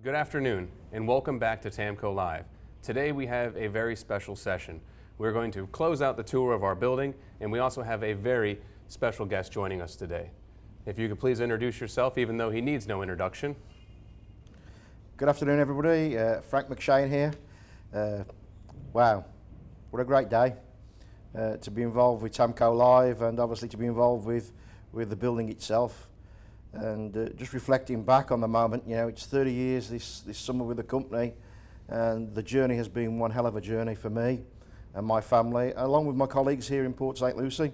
Good afternoon and welcome back to Tamco Live. Today we have a very special session. We're going to close out the tour of our building, and we also have a very special guest joining us today. If you could please introduce yourself, even though he needs no introduction. Good afternoon, everybody. Frank McShane here. Wow, what a great day to be involved with Tamco Live, and obviously to be involved with the building itself. And just reflecting back on the moment, you know, it's 30 years this summer with the company, and the journey has been one hell of a journey for me and my family, along with my colleagues here in Port St. Lucie.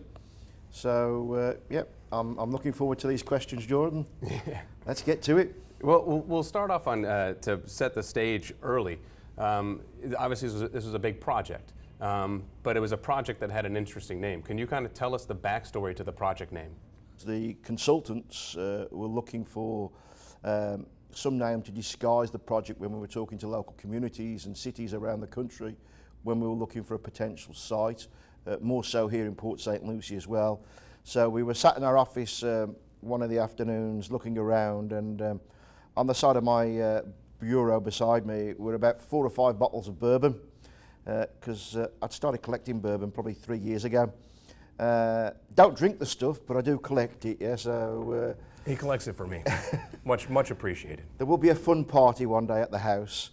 So, yeah, I'm looking forward to these questions, Jordan. Yeah. Let's get to it. Well, we'll start off on to set the stage early. Obviously, this was a big project, but it was a project that had an interesting name. Can you kind of tell us the backstory to the project name? The consultants were looking for some name to disguise the project when we were talking to local communities and cities around the country, when we were looking for a potential site, more so here in Port St. Lucie as well. So we were sat in our office one of the afternoons looking around, and on the side of my bureau beside me were about 4 or 5 bottles of bourbon, because I'd started collecting bourbon probably 3 years ago. Don't drink the stuff, but I do collect it, yeah, so... He collects it for me. much appreciated. There will be a fun party one day at the house.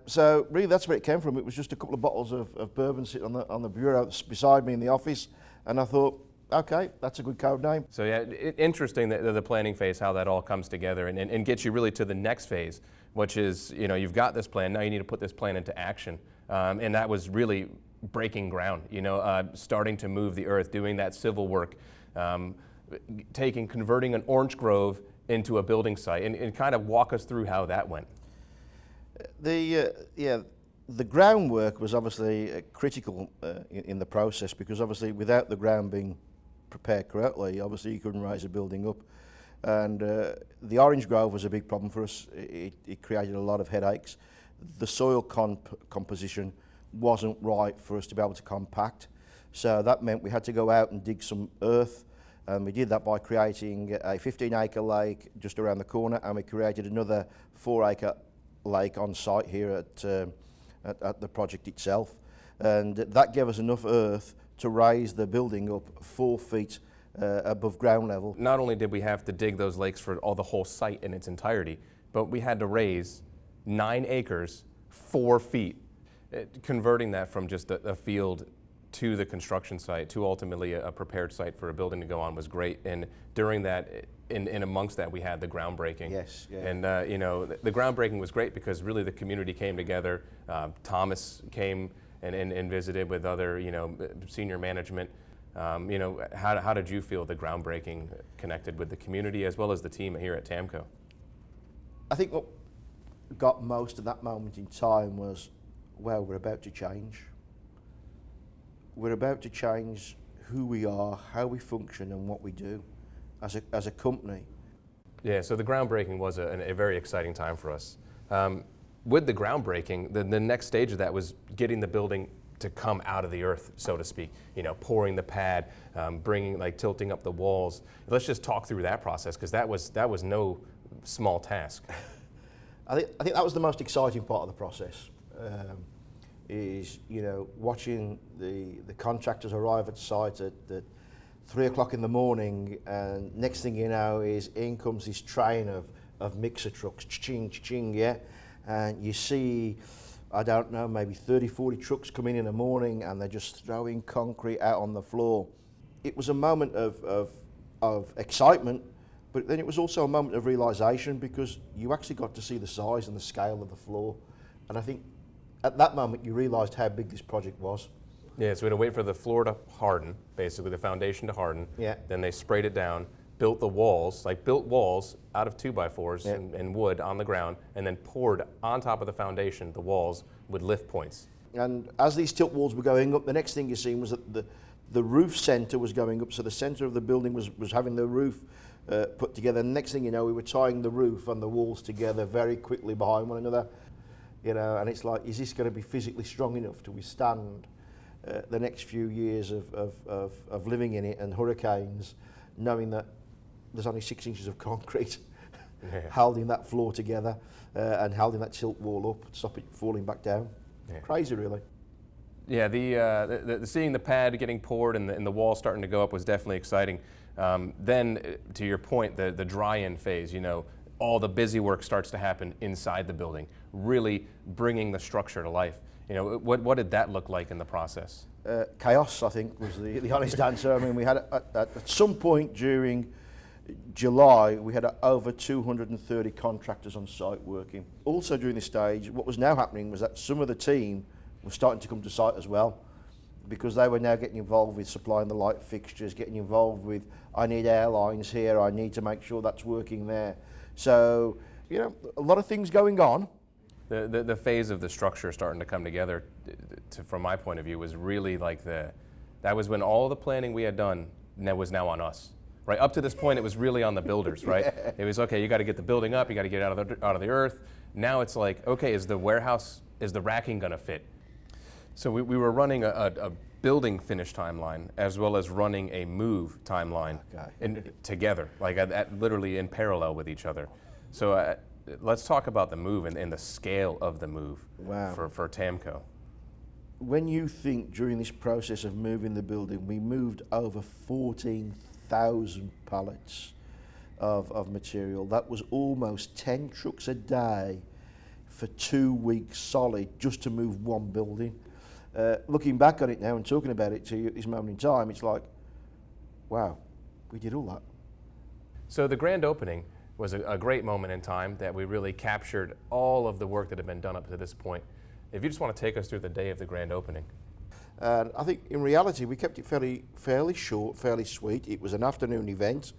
So really that's where it came from. It was just a couple of bottles of bourbon sitting on the bureau beside me in the office, and I thought, okay, that's a good code name. So yeah, interesting that the planning phase, how that all comes together and gets you really to the next phase, which is, you know, you've got this plan, now you need to put this plan into action. And that was really breaking ground, you know, starting to move the earth, doing that civil work, converting an orange grove into a building site, and kind of walk us through how that went. The groundwork was obviously critical in the process, because obviously without the ground being prepared correctly, obviously you couldn't raise a building up. And the orange grove was a big problem for us. It created a lot of headaches. The soil composition wasn't right for us to be able to compact. So that meant we had to go out and dig some earth, and we did that by creating a 15-acre lake just around the corner, and we created another 4-acre lake on site here at the project itself. And that gave us enough earth to raise the building up 4 feet above ground level. Not only did we have to dig those lakes for the whole site in its entirety, but we had to raise 9 acres, 4 feet. Converting that from just a field to the construction site, to ultimately a prepared site for a building to go on, was great. And during that, in amongst that, we had the groundbreaking. Yes. Yeah. And you know, the groundbreaking was great because really the community came together. Thomas came and visited with other, you know, senior management. You know, how did you feel the groundbreaking connected with the community as well as the team here at Tamco? I think what got most of that moment in time was, well, we're about to change. We're about to change who we are, how we function, and what we do as a company. Yeah, so the groundbreaking was a very exciting time for us. With the groundbreaking, the next stage of that was getting the building to come out of the earth, so to speak. You know, pouring the pad, tilting up the walls. Let's just talk through that process, because that was no small task. I think that was the most exciting part of the process. Is, you know, watching the contractors arrive at site at 3 o'clock in the morning, and next thing you know is in comes this train of mixer trucks, ching, ching, yeah, and you see, I don't know, maybe 30, 40 trucks coming in the morning, and they're just throwing concrete out on the floor. It was a moment of excitement, but then it was also a moment of realisation, because you actually got to see the size and the scale of the floor, and I think at that moment you realised how big this project was. Yeah, so we had to wait for the floor to harden, basically the foundation to harden. Yeah. Then they sprayed it down, built the walls, built walls out of 2x4s and wood on the ground, and then poured on top of the foundation the walls with lift points. And as these tilt walls were going up, the next thing you seen was that the roof centre was going up, so the centre of the building was having the roof put together. And next thing you know, we were tying the roof and the walls together very quickly behind one another. You know, and it's like, is this going to be physically strong enough to withstand the next few years of living in it, and hurricanes, knowing that there's only 6 inches of concrete holding that floor together and holding that tilt wall up to stop it falling back down. Yeah. Crazy, really. Yeah, the seeing the pad getting poured and the wall starting to go up was definitely exciting. Then, to your point, the dry-in phase, you know, all the busy work starts to happen inside the building, really bringing the structure to life. You know, what did that look like in the process? Chaos, I think, was the honest answer. I mean, we had at some point during July, we had over 230 contractors on site working. Also during this stage, what was now happening was that some of the team were starting to come to site as well, because they were now getting involved with supplying the light fixtures, getting involved with, I need air lines here, I need to make sure that's working there. So, you know, a lot of things going on. The phase of the structure starting to come together, from my point of view, was really like that was when all the planning we had done was now on us. Right, up to this point, it was really on the builders, right? Yeah. It was, okay, you got to get the building up, you got to get it out of the earth. Now it's like, okay, is the racking going to fit? So we were running a building finish timeline as well as running a move timeline together, like literally in parallel with each other. So let's talk about the move and the scale of the move. Wow. For Tamco. When you think during this process of moving the building, we moved over 14,000 pallets of material. That was almost 10 trucks a day for 2 weeks solid just to move one building. Looking back on it now and talking about it to you at this moment in time, it's like, wow, we did all that. So the grand opening was a great moment in time that we really captured all of the work that had been done up to this point. If you just want to take us through the day of the grand opening. And I think in reality we kept it fairly short, fairly sweet. It was an afternoon event.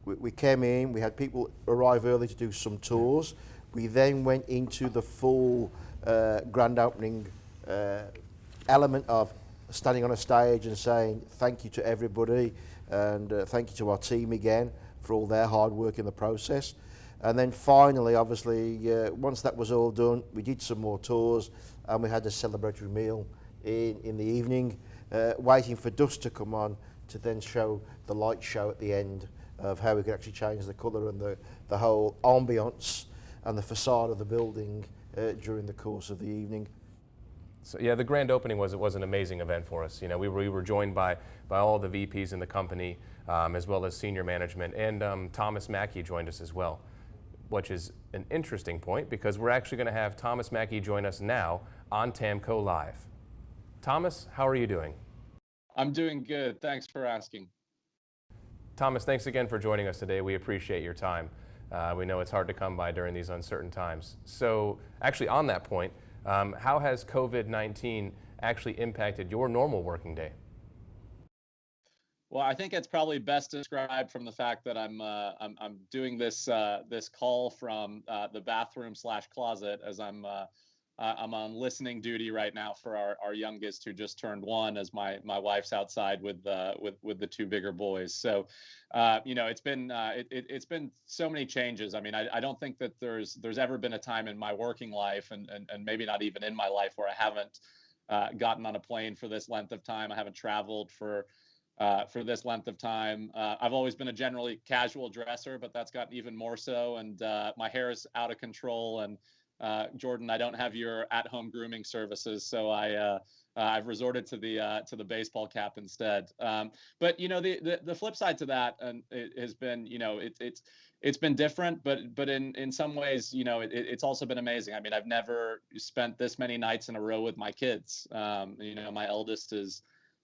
We came in, we had people arrive early to do some tours. We then went into the full grand opening element of standing on a stage and saying thank you to everybody and thank you to our team again for all their hard work in the process. And then finally, obviously, once that was all done, we did some more tours and we had a celebratory meal in the evening, waiting for dusk to come on to then show the light show at the end of how we could actually change the colour and the whole ambience and the facade of the building during the course of the evening. So yeah, the grand opening was an amazing event for us. You know, we were joined by all the VPs in the company, as well as senior management, and Thomas Mackey joined us as well, which is an interesting point because we're actually going to have Thomas Mackey join us now on Tamco Live. Thomas, how are you doing? I'm doing good. Thanks for asking. Thomas, thanks again for joining us today. We appreciate your time. We know it's hard to come by during these uncertain times. So actually on that point, how has COVID-19 actually impacted your normal working day? Well, I think it's probably best described from the fact that I'm doing this call from the bathroom/closet as I'm on listening duty right now for our youngest who just turned 1, as my wife's outside with the 2 bigger boys. So you know, it's been so many changes. I mean, I don't think that there's ever been a time in my working life and maybe not even in my life where I haven't gotten on a plane for this length of time. I haven't traveled for this length of time. I've always been a generally casual dresser, but that's gotten even more so. And my hair is out of control. And Jordan, I don't have your at-home grooming services, so I've resorted to the baseball cap instead. But you know, the flip side to that, and it has been, you know, it's been different, but in some ways, you know, it's also been amazing. I mean, I've never spent this many nights in a row with my kids. You know, my eldest is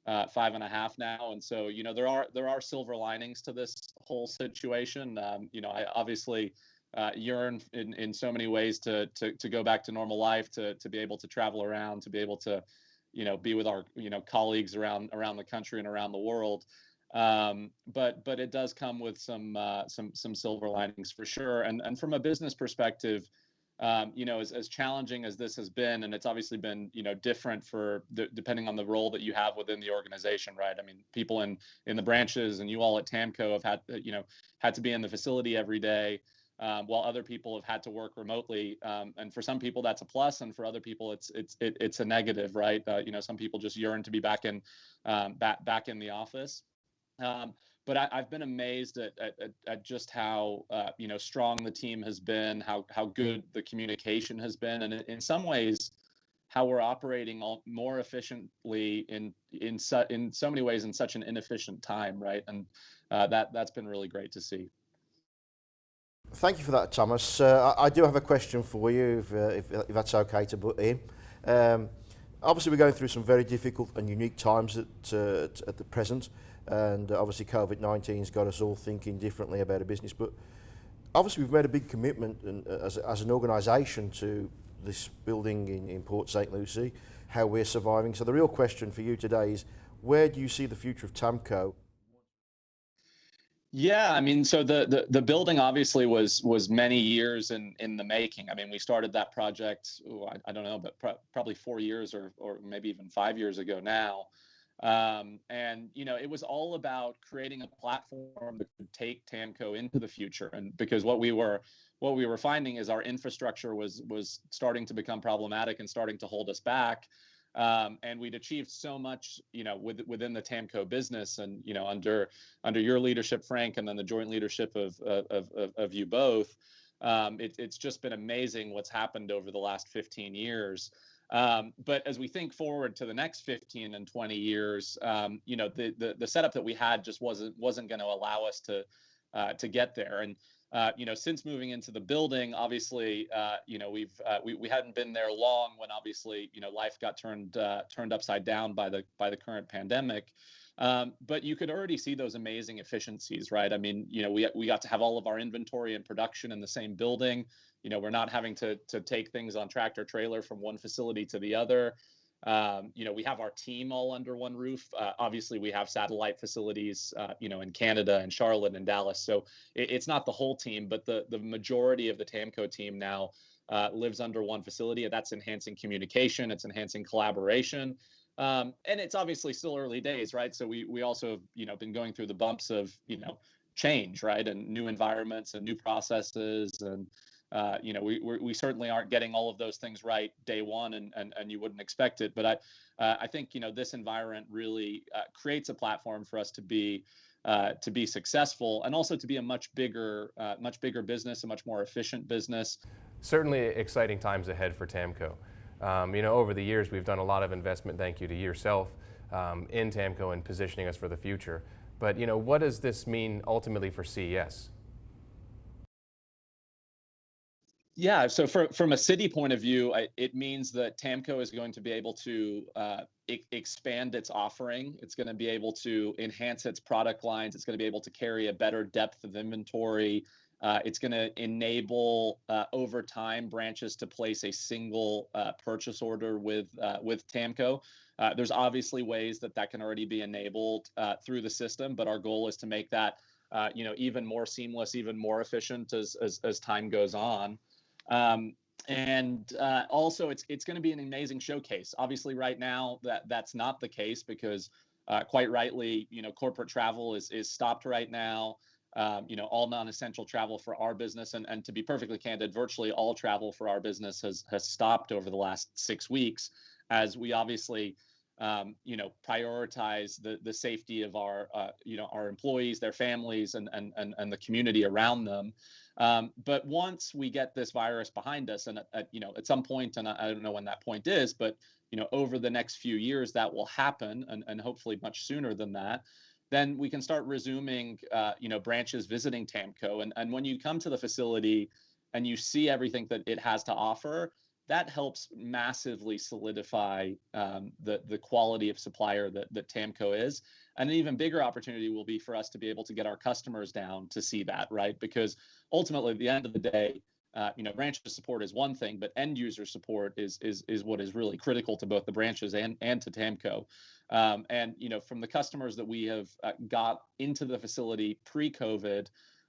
5.5 now, and so you know there are silver linings to this whole situation. You know, I obviously yearn in so many ways to go back to normal life, to be able to travel around, to be able to, you know, be with our, you know, colleagues around the country and around the world. But it does come with some silver linings for sure. And from a business perspective, you know, as challenging as this has been, and it's obviously been, you know, different depending on the role that you have within the organization, right? I mean, people in the branches and you all at Tamco have had to be in the facility every day, while other people have had to work remotely. And for some people that's a plus, and for other people it's a negative, right? You know, some people just yearn to be back in the office. but I've been amazed at just how strong the team has been, how good the communication has been, and in some ways, how we're operating more efficiently in so many ways in such an inefficient time, right? And that's been really great to see. Thank you for that, Thomas. I do have a question for you, if that's okay to put in. Obviously, we're going through some very difficult and unique times at the present, and obviously COVID-19 has got us all thinking differently about a business. But obviously, we've made a big commitment as an organisation to this building in Port St. Lucie, how we're surviving. So the real question for you today is, where do you see the future of Tamco? Yeah, I mean, so the building obviously was many years in the making. I mean, we started that project, I don't know, but probably 4 years or maybe even 5 years ago now. And it was all about creating a platform that could take Tamco into the future. And because what we were finding is our infrastructure was starting to become problematic and starting to hold us back. And we'd achieved so much, within the Tamco business, and under your leadership, Frank, and then the joint leadership of you both. It's just been amazing what's happened over the last 15 years. But as we think forward to the next 15 and 20 years, the setup that we had just wasn't going to allow us to get there. And since moving into the building, obviously, we hadn't been there long when obviously, life got turned upside down by the current pandemic. But you could already see those amazing efficiencies, right? I mean, we got to have all of our inventory and production in the same building. We're not having to take things on tractor trailer from one facility to the other. We have our team all under one roof. Obviously, we have satellite facilities, in Canada and Charlotte and Dallas. So it's not the whole team, but the majority of the Tamco team now lives under one facility. And that's enhancing communication. It's enhancing collaboration. And it's obviously still early days, right? So we also have, been going through the bumps of, change, right? And new environments and new processes. And we certainly aren't getting all of those things right day one, and you wouldn't expect it. But I think this environment really creates a platform for us to be successful, and also to be a much bigger business, a much more efficient business. Certainly exciting times ahead for Tamco. Over the years, we've done a lot of investment, thank you to yourself, in Tamco and positioning us for the future. But what does this mean ultimately for CES? Yeah, so from a city point of view, it means that Tamco is going to be able to expand its offering. It's going to be able to enhance its product lines. It's going to be able to carry a better depth of inventory. It's going to enable, over time, branches to place a single purchase order with Tamco. There's obviously ways that can already be enabled through the system, but our goal is to make that even more seamless, even more efficient as time goes on. And also, it's going to be an amazing showcase. Obviously, right now that's not the case because, quite rightly, corporate travel is stopped right now. All non-essential travel for our business, and to be perfectly candid, virtually all travel for our business has stopped over the last 6 weeks, as we obviously prioritize the safety of our employees, their families, and the community around them. But once we get this virus behind us, and at some point, and I don't know when that point is, but over the next few years that will happen, and hopefully much sooner than that, then we can start resuming branches visiting Tamco. And when you come to the facility and you see everything that it has to offer, that helps massively solidify the quality of supplier that Tamco is. And an even bigger opportunity will be for us to be able to get our customers down to see that, right? Because ultimately, at the end of the day, branch support is one thing, but end user support is what is really critical to both the branches and to Tamco. And from the customers that we have got into the facility pre-COVID,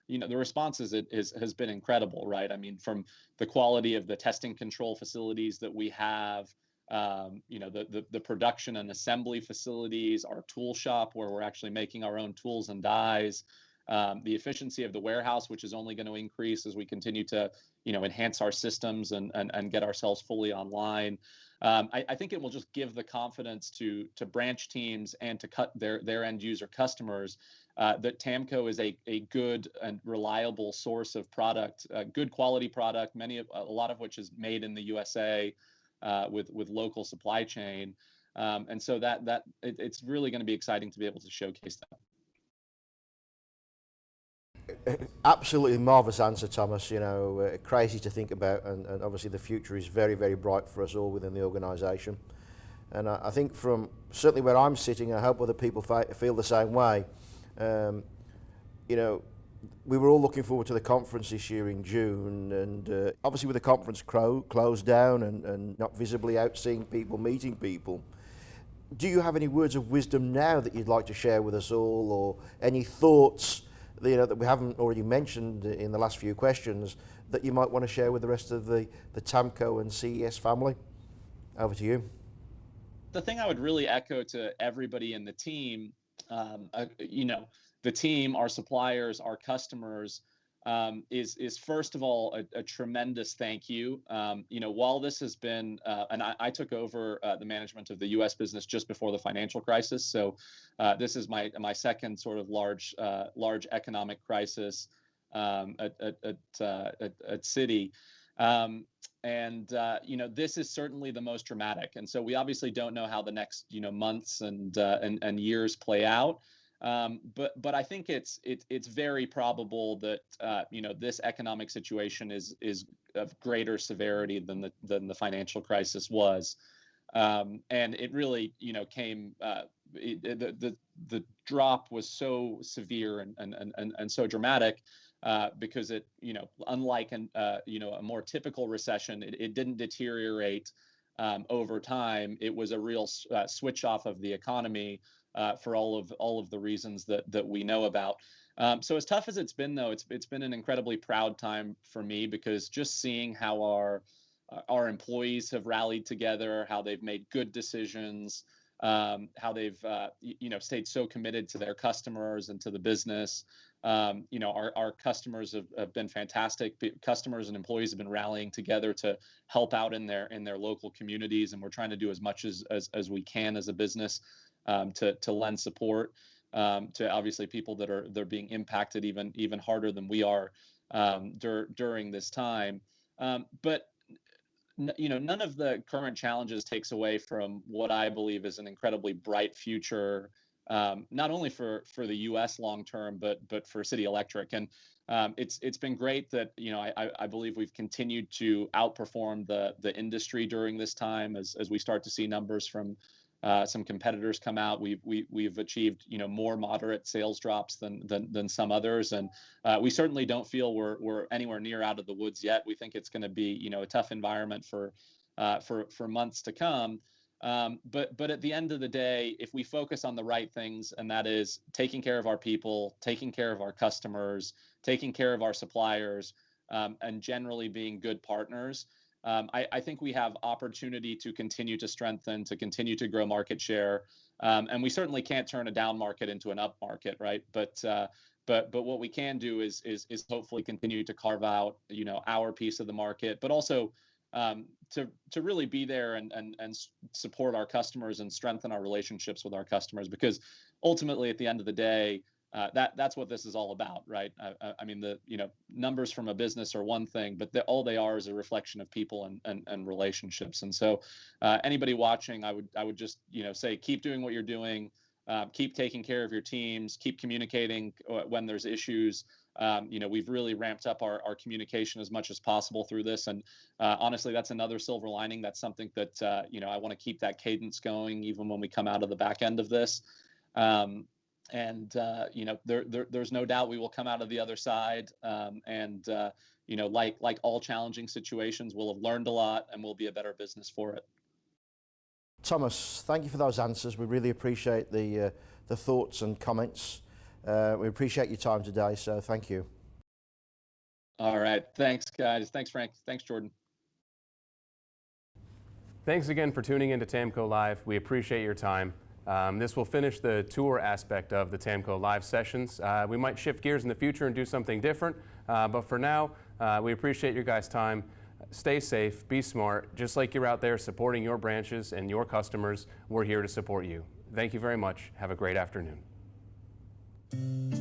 the response has been incredible, right? I mean, from the quality of the testing control facilities that we have, the production and assembly facilities, our tool shop where we're actually making our own tools and dies, the efficiency of the warehouse, which is only going to increase as we continue to enhance our systems and get ourselves fully online. I think it will just give the confidence to branch teams and to cut their end user customers that Tamco is a good and reliable source of product, good quality product, a lot of which is made in the USA with local supply chain. And so it's really going to be exciting to be able to showcase that. Absolutely marvellous answer, Thomas. You know, crazy to think about, and obviously the future is very, very bright for us all within the organisation. And I think from certainly where I'm sitting, I hope other people feel the same way. You know, we were all looking forward to the conference this year in June, and obviously with the conference closed down and not visibly out seeing people, meeting people, do you have any words of wisdom now that you'd like to share with us all, or any thoughts that we haven't already mentioned in the last few questions that you might want to share with the rest of the Tamco and CES family? Over to you. The thing I would really echo to everybody in the team, the team, our suppliers, our customers, is first of all a tremendous thank you. While this has been, and I took over the management of the U.S. business just before the financial crisis, so this is my second sort of large economic crisis at Citi. This is certainly the most dramatic, and so we obviously don't know how the next months and years play out. But I think it's very probable that this economic situation is of greater severity than the financial crisis was, and it really came. The drop was so severe and so dramatic. Because it, unlike a more typical recession, it didn't deteriorate over time. It was a real switch off of the economy for all of the reasons that we know about. So as tough as it's been, though, it's been an incredibly proud time for me, because just seeing how our employees have rallied together, how they've made good decisions, how they've stayed so committed to their customers and to the business. Our customers have been fantastic. Customers and employees have been rallying together to help out in their local communities, and we're trying to do as much as we can as a business to lend support to obviously people they're being impacted even harder than we are during this time. But none of the current challenges takes away from what I believe is an incredibly bright future. Not only for the U.S. long term, but for City Electric, and it's been great that I believe we've continued to outperform the industry during this time as we start to see numbers from some competitors come out. We've achieved more moderate sales drops than some others, and we certainly don't feel we're anywhere near out of the woods yet. We think it's going to be a tough environment for months to come. But at the end of the day, if we focus on the right things, and that is taking care of our people, taking care of our customers, taking care of our suppliers, and generally being good partners, I think we have opportunity to continue to strengthen, to continue to grow market share, and we certainly can't turn a down market into an up market, right? But what we can do is hopefully continue to carve out our piece of the market, but also to really be there and support our customers and strengthen our relationships with our customers, because ultimately at the end of the day, that's what this is all about, right? I mean, the numbers from a business are one thing, but all they are is a reflection of people and relationships. And so anybody watching, I would just say, keep doing what you're doing, keep taking care of your teams, keep communicating when there's issues. We've really ramped up our communication as much as possible through this, and honestly, that's another silver lining. That's something that I want to keep that cadence going even when we come out of the back end of this. There's no doubt we will come out of the other side, like all challenging situations, we'll have learned a lot and we'll be a better business for it. Thomas, thank you for those answers. We really appreciate the thoughts and comments. We appreciate your time today, so thank you. All right. Thanks, guys. Thanks, Frank. Thanks, Jordan. Thanks again for tuning into Tamco Live. We appreciate your time. This will finish the tour aspect of the Tamco Live sessions. We might shift gears in the future and do something different, but for now, we appreciate your guys' time. Stay safe, be smart. Just like you're out there supporting your branches and your customers, we're here to support you. Thank you very much. Have a great afternoon. you.